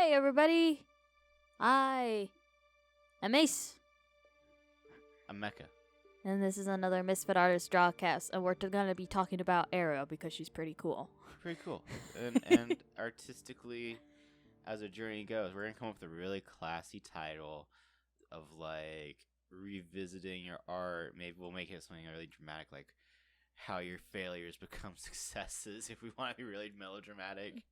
Hi, everybody. I am Ace, I'm Mecca. and this is another Misfit Artist Drawcast, and we're going to be talking about Aero because she's pretty cool. Pretty cool. And artistically, as our journey goes, we're going to come up with a really classy title of, like, revisiting your art. Maybe we'll make it something really dramatic, like how your failures become successes, if we want to be really melodramatic.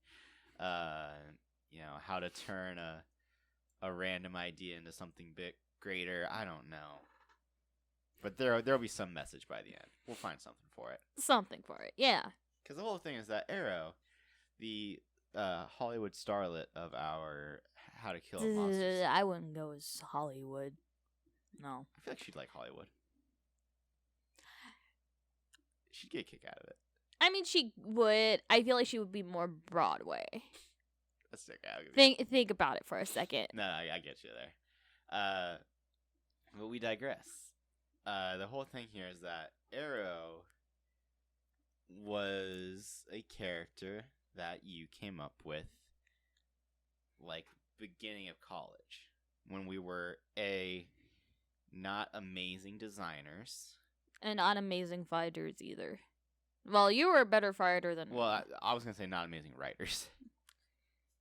How to turn a random idea into something big greater. I don't know. But there'll be some message by the end. We'll find something for it. Something for it, yeah. Because the whole thing is that Aero, the Hollywood starlet of our How to Kill Monsters. I wouldn't go as Hollywood. No. I feel like she'd like Hollywood. She'd get a kick out of it. I mean, she would. I feel like she would be more Broadway. That's sick. I'll give you Think about it for a second. No, I get you there. But we digress. The whole thing here is that Aero was a character that you came up with, like, beginning of college, when we were not amazing designers. And not amazing fighters either. Well, you were a better fighter than me. Well, I was going to say not amazing writers.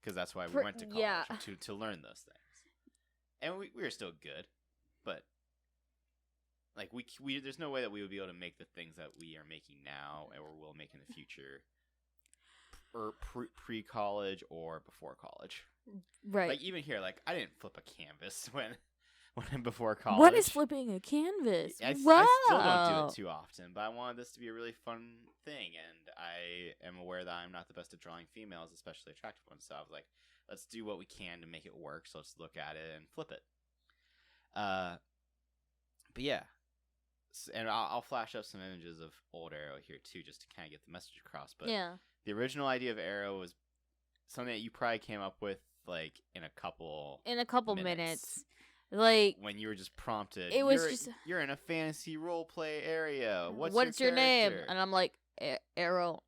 Because that's why we went to college, yeah. to learn those things. And we were still good, but like we there's no way that we would be able to make the things that we are making now or will make in the future, or pre-college or before college. Right. Like even here, like I didn't flip a canvas when before college. What is flipping a canvas? I Wow. still don't do it too often, but I wanted this to be a really fun thing, and I am aware that I'm not the best at drawing females, especially attractive ones, so I was like, let's do what we can to make it work, so let's look at it and flip it. But yeah, and I'll flash up some images of old Aero here too, just to kind of get the message across, but yeah. The original idea of Aero was something that you probably came up with, like, in a couple minutes. Like, when you were just prompted, it was you're in a fantasy role play area. What's your name? And I'm like, Aero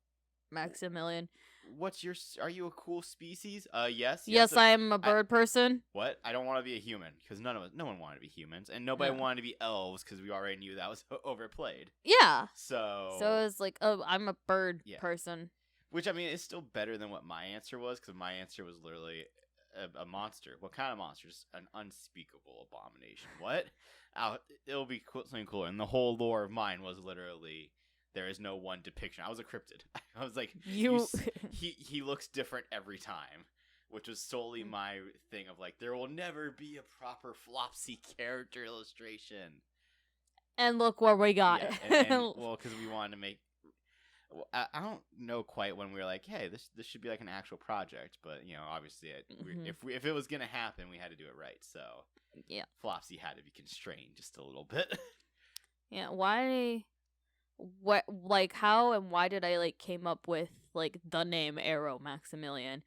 Maximilian. Are you a cool species? Yes. Yes, I am a bird person. What? I don't want to be a human, because no one wanted to be humans, and nobody wanted to be elves, because we already knew that was overplayed. Yeah. So it's like, oh, I'm a bird person. Which, I mean, is still better than what my answer was, because my answer was literally a monster. What kind of monster? Just an unspeakable abomination. What? It'll be something cooler. And the whole lore of mine was literally, there is no one depiction. I was a cryptid. I was like, he looks different every time, which was solely my thing of like, there will never be a proper Flopsy character illustration. And look where we got. Yeah, well, because we wanted to make. Well, I don't know quite when we were like, hey, this should be like an actual project, but obviously, if it was gonna happen, we had to do it right. So yeah, Flopsy had to be constrained just a little bit. Yeah, why? What? Like, how and why did I came up with the name Aero Maximilian?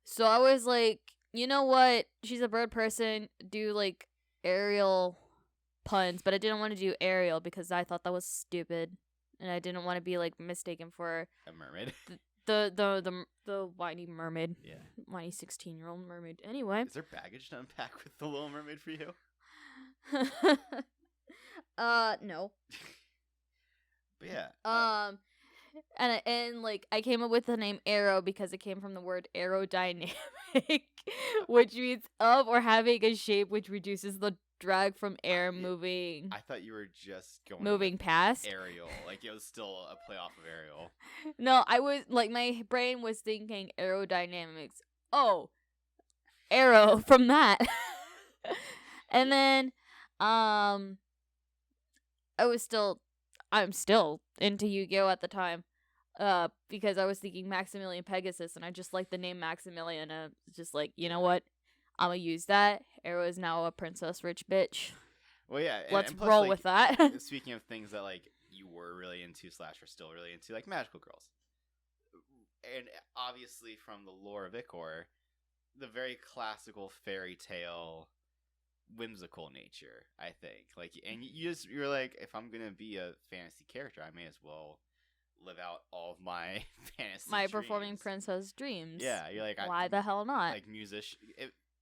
So I was like, you know what? She's a bird person. Do aerial puns, but I didn't want to do aerial because I thought that was stupid. And I didn't want to be mistaken for a mermaid. The whiny mermaid. Yeah. Whiny 16-year-old mermaid. Anyway. Is there baggage to unpack with the Little Mermaid for you? No. But yeah. And I came up with the name Aero because it came from the word aerodynamic, which means of or having a shape which reduces the drag from air moving. I thought you were just moving past Aerial. It was still a play off of Aerial. No, I was my brain was thinking aerodynamics. Oh, Aero from that. And then I'm still into Yu-Gi-Oh at the time. Because I was thinking Maximilian Pegasus and I just like the name Maximilian, and just you know what? I'm gonna use that. Aero is now a princess rich bitch. Well, yeah. Let's and plus, roll with that. Speaking of things that you were really into / are still really into, magical girls. And obviously from the lore of Ichor, the very classical fairy tale whimsical nature, I think. And you're like, if I'm gonna be a fantasy character, I may as well live out all of my fantasy My dreams. performing princess dreams. Yeah, you're like My performing dreams. princess dreams. Yeah, you're like Why the hell not? like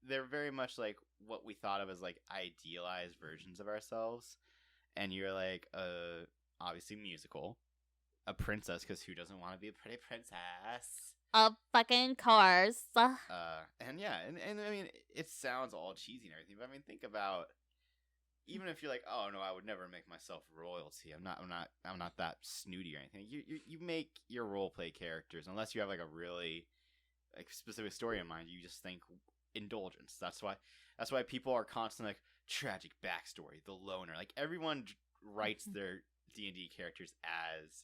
they're very much like what we thought of as like idealized versions of ourselves, and you're like obviously musical, a princess, because who doesn't want to be a pretty princess? Of fucking course. And yeah, and I mean, it sounds all cheesy and everything, but I mean, think about, even if you're like, oh no, I would never make myself royalty. I'm not that snooty or anything. You make your role play characters, unless you have like a really like specific story in mind. You just think indulgence. That's why people are constantly like tragic backstory, the loner. Like everyone writes their D&D characters as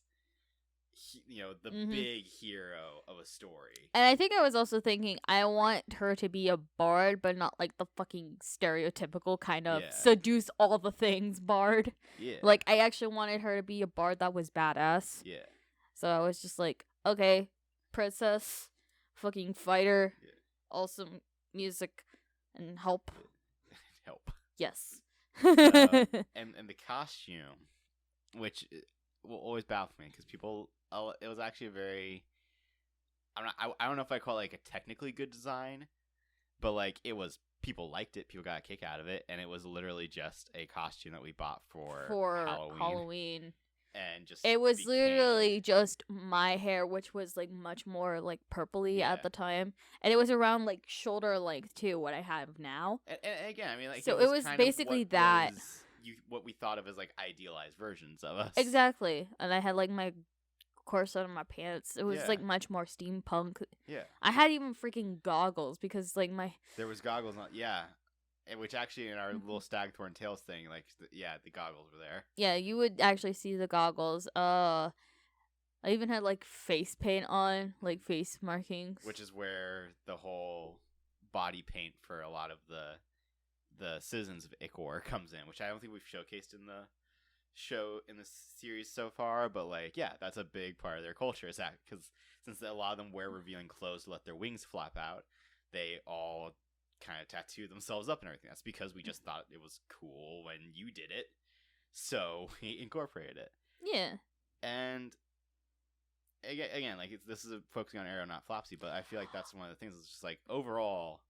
the big hero of a story. And I think I was also thinking I want her to be a bard, but not like the fucking stereotypical kind of seduce all the things bard. Yeah. Like I actually wanted her to be a bard that was badass. Yeah. So I was just like, okay, princess, fucking fighter, awesome music, and help. Help. Yes. And the costume, which will always baffle me because people. It was actually a very. I don't know if I call it like a technically good design, but like it was. People liked it. People got a kick out of it, and it was literally just a costume that we bought for Halloween. And just it was literally just my hair, which was like much more like purpley at the time, and it was around like shoulder length too, what I have now. And again, I mean, like so it was basically that. What we thought of as like idealized versions of us. Exactly, and I had like my corset on my pants. It was like much more steampunk. Yeah, I had even freaking goggles because like there was goggles on. Yeah. Which actually in our little Stagthorn Tales thing, like the goggles were there. Yeah, you would actually see the goggles. I even had like face paint on, like face markings. Which is where the whole body paint for a lot of the citizens of Ichor comes in, which I don't think we've showcased in the show in the series so far, but like that's a big part of their culture, is that because since a lot of them wear revealing clothes to let their wings flap out, they all kind of tattoo themselves up and everything. That's because we just thought it was cool when you did it, so we incorporated it. Yeah. And again, like this is focusing on Aero, not Flopsy, but I feel like that's one of the things. It's just like overall,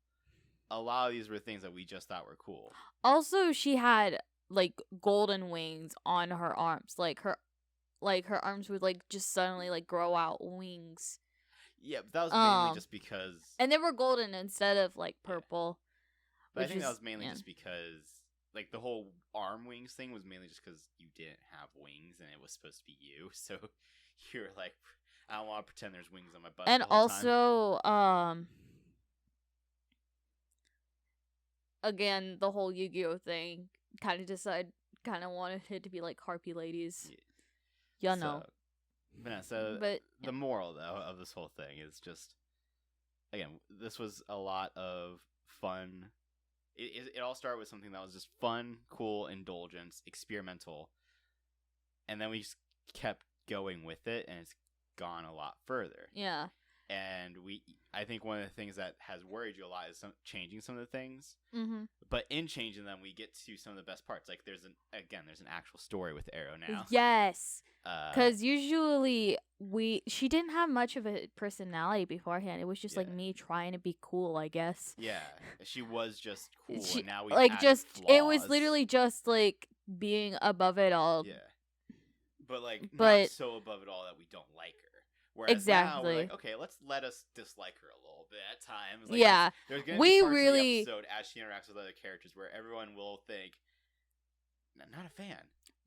a lot of these were things that we just thought were cool. Also, she had like golden wings on her arms, like her arms would like just suddenly like grow out wings. Yeah, but that was mainly just because... And they were golden instead of, like, purple. Yeah. But I think that was mainly just because, like, the whole arm wings thing was mainly just because you didn't have wings and it was supposed to be you. So you were like, I don't want to pretend there's wings on my butt. And the whole also, again, the whole Yu-Gi-Oh thing kind of wanted it to be like Harpy Ladies. Yeah. No. But the moral, though, of this whole thing is just, again, this was a lot of fun. It all started with something that was just fun, cool, indulgence, experimental. And then we just kept going with it, and it's gone a lot further. Yeah. And I think one of the things that has worried you a lot is changing some of the things. Mm-hmm. But in changing them, we get to some of the best parts. Like there's an actual story with Aero now. Yes. Because usually she didn't have much of a personality beforehand. It was just like me trying to be cool, I guess. Yeah, she was just cool. And now we flaws. It was literally just like being above it all. Yeah. But not so above it all that we don't like her. Whereas now we're like, okay, let us dislike her a little bit at times. Like, yeah, there's gonna be parts of the episode as she interacts with other characters where everyone will think, not a fan.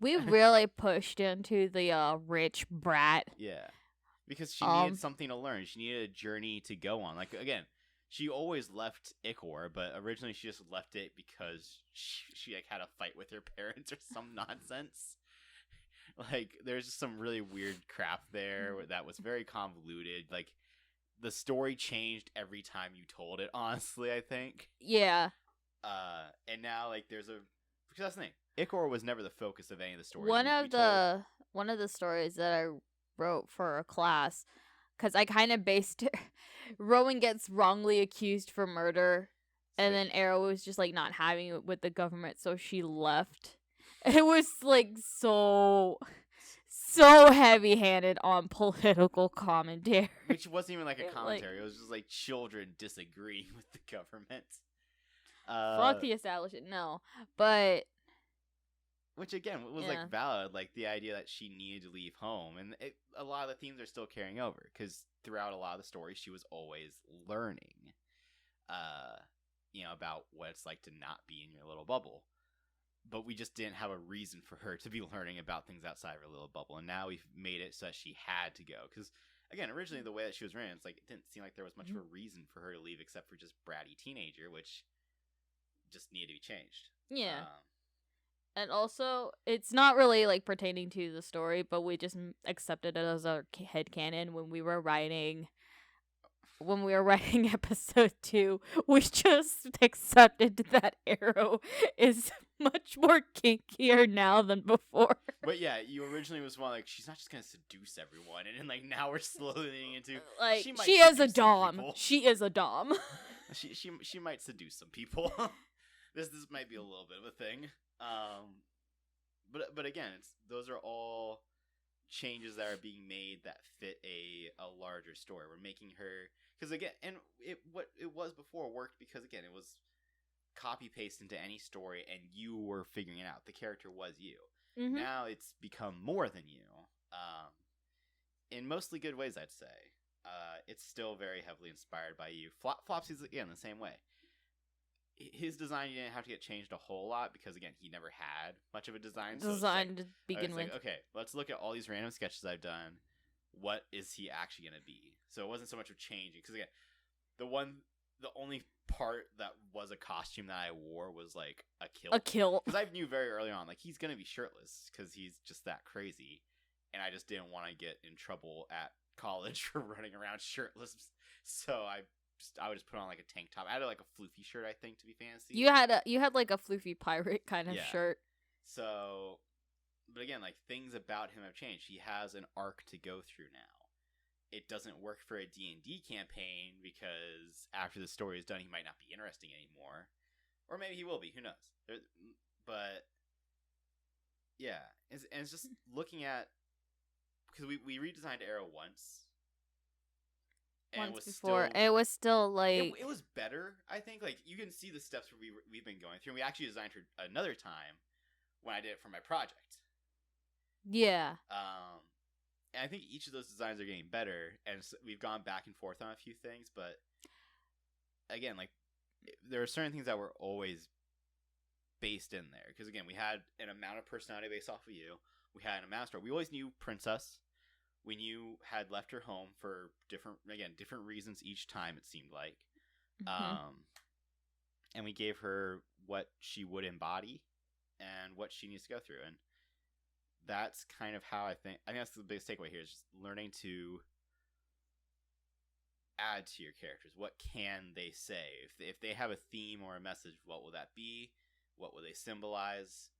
We really pushed into the rich brat. Yeah, because she needed something to learn. She needed a journey to go on. Like again, she always left Ichor, but originally she just left it because she like had a fight with her parents or some nonsense. Like, there's just some really weird crap there that was very convoluted. Like, the story changed every time you told it, honestly, I think. Yeah. And now, like, because that's the thing. Ichor was never the focus of any of the stories. One of the stories that I wrote for a class, because I kind of based it, Rowan gets wrongly accused for murder, and then Aero was just, like, not having it with the government, so she left. It was like so so heavy-handed on political commentary. Which wasn't even like a Like, commentary. It was just like children disagreeing with the government. fuck the establishment. No, but Which again was yeah. like valid, like the idea that she needed to leave home, and a lot of the themes are still carrying over because throughout a lot of the stories, she was always learning, about what it's like to not be in your little bubble. But we just didn't have a reason for her to be learning about things outside of her little bubble, and now we've made it so that she had to go. Because again, originally the way that she was written, it's like it didn't seem like there was much of a reason for her to leave except for just bratty teenager, which just needed to be changed. Yeah. And also, it's not really like pertaining to the story, but we just accepted it as our headcanon when we were writing episode 2. We just accepted that Aero is much more kinkier now than before. But yeah, you originally was one like she's not just gonna seduce everyone, and then like now we're slowly leaning into like she might she is a seduce some dom. people. She is a dom. she might seduce some people. this might be a little bit of a thing. But again, those are all changes that are being made that fit a larger story. We're making her because again, and what it was before worked because again it was copy paste into any story, and you were figuring it out. The character was you. Mm-hmm. Now it's become more than you. In mostly good ways, I'd say. It's still very heavily inspired by you. Flopsy's again the same way. His design you didn't have to get changed a whole lot because again he never had much of a design. To begin with. Okay, let's look at all these random sketches I've done. What is he actually gonna be? So it wasn't so much of changing because again, the only part that was a costume that I wore was like a kilt. A kilt. Because I knew very early on like he's gonna be shirtless because he's just that crazy, and I just didn't want to get in trouble at college for running around shirtless. So I would just put on like a tank top. I had like a floofy shirt, I think, to be fancy. You had like a floofy pirate kind of shirt. So, but again, like things about him have changed. He has an arc to go through now. It doesn't work for a D&D campaign because after the story is done, he might not be interesting anymore, or maybe he will be. Who knows? But yeah, and it's just looking at because we redesigned Aero once. It was still like it was better. I think like you can see the steps we've been going through. And we actually designed her another time when I did it for my project. Yeah. And I think each of those designs are getting better, and so we've gone back and forth on a few things. But again, like there are certain things that were always based in there because again, we had an amount of personality based off of you. We had an amount of story. We always knew Princess. We knew had left her home for different reasons each time, it seemed like. Mm-hmm. And we gave her what she would embody and what she needs to go through. And that's kind of how I think that's the biggest takeaway here is just learning to add to your characters. What can they say? If they have a theme or a message, what will that be? What will they symbolize?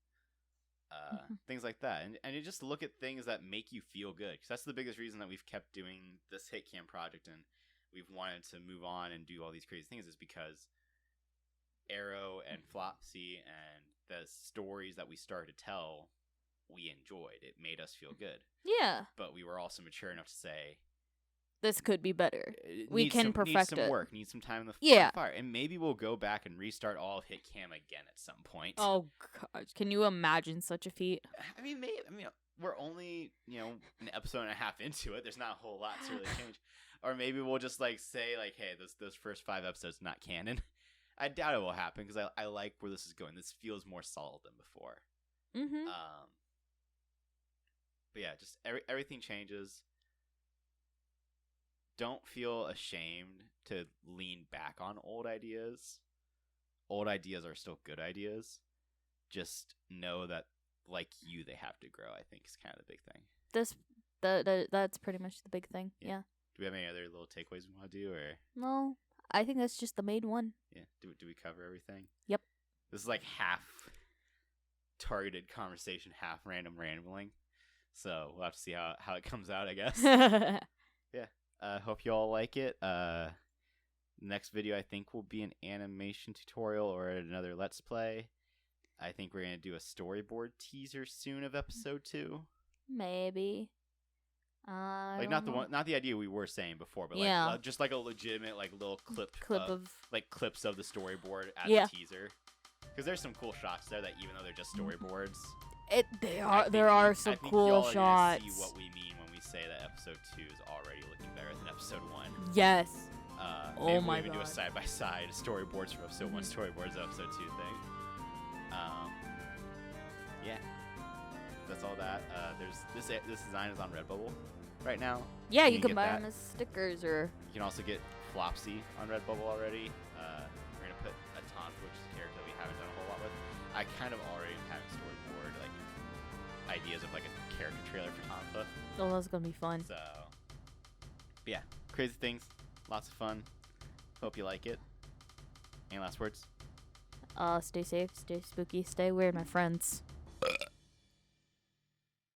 Things like that, and you just look at things that make you feel good because that's the biggest reason that we've kept doing this hit cam project and we've wanted to move on and do all these crazy things is because Aero and Flopsy and the stories that we started to tell we enjoyed. It made us feel good. Yeah, but we were also mature enough to say this could be better. We can perfect need some it. work, need some time in the fire, and maybe we'll go back and restart all of hit cam again at some point. Oh gosh, can you imagine such a feat? I mean, we're only an episode and a half into it. There's not a whole lot to really change, or maybe we'll just like say like, hey, those first 5 episodes not canon. I doubt it will happen because I like where this is going. This feels more solid than before. Mm-hmm. But yeah, just everything changes. Don't feel ashamed to lean back on old ideas. Old ideas are still good ideas. Just know that, like you, they have to grow. I think is kind of the big thing. That's pretty much the big thing. Yeah. Do we have any other little takeaways we want to do, or no? I think that's just the main one. Yeah. Do we cover everything? Yep. This is like half targeted conversation, half random rambling. So we'll have to see how it comes out, I guess. Yeah. Hope you all like it. Next video I think will be an animation tutorial or another Let's Play. I think we're going to do a storyboard teaser soon of episode 2. Maybe. I Like don't know. not the idea we were saying before, but Yeah. like just like a legitimate like little clip Of like clips of the storyboard as Yeah. a teaser. Because there's some cool shots there that even though they're just storyboards, it. There are some I think cool y'all are shots. gonna see what we mean when we say that episode 2 is already looking better than episode 1. Yes. Maybe Oh we'll my even do a God. side by side storyboards from episode 1, storyboards of episode 2 thing. Yeah, that's all that. There's this design is on Redbubble right now. Yeah, you can get buy that. them as stickers or. You can also get Flopsy on Redbubble already. We're gonna put a Tonfa, which is a character that we haven't done a whole lot with. I kind of already am having storyboard like ideas of like a character trailer for Tonfa. Oh, that's gonna be fun. So, yeah, crazy things, lots of fun. Hope you like it. Any last words? Stay safe, stay spooky, stay weird, my friends.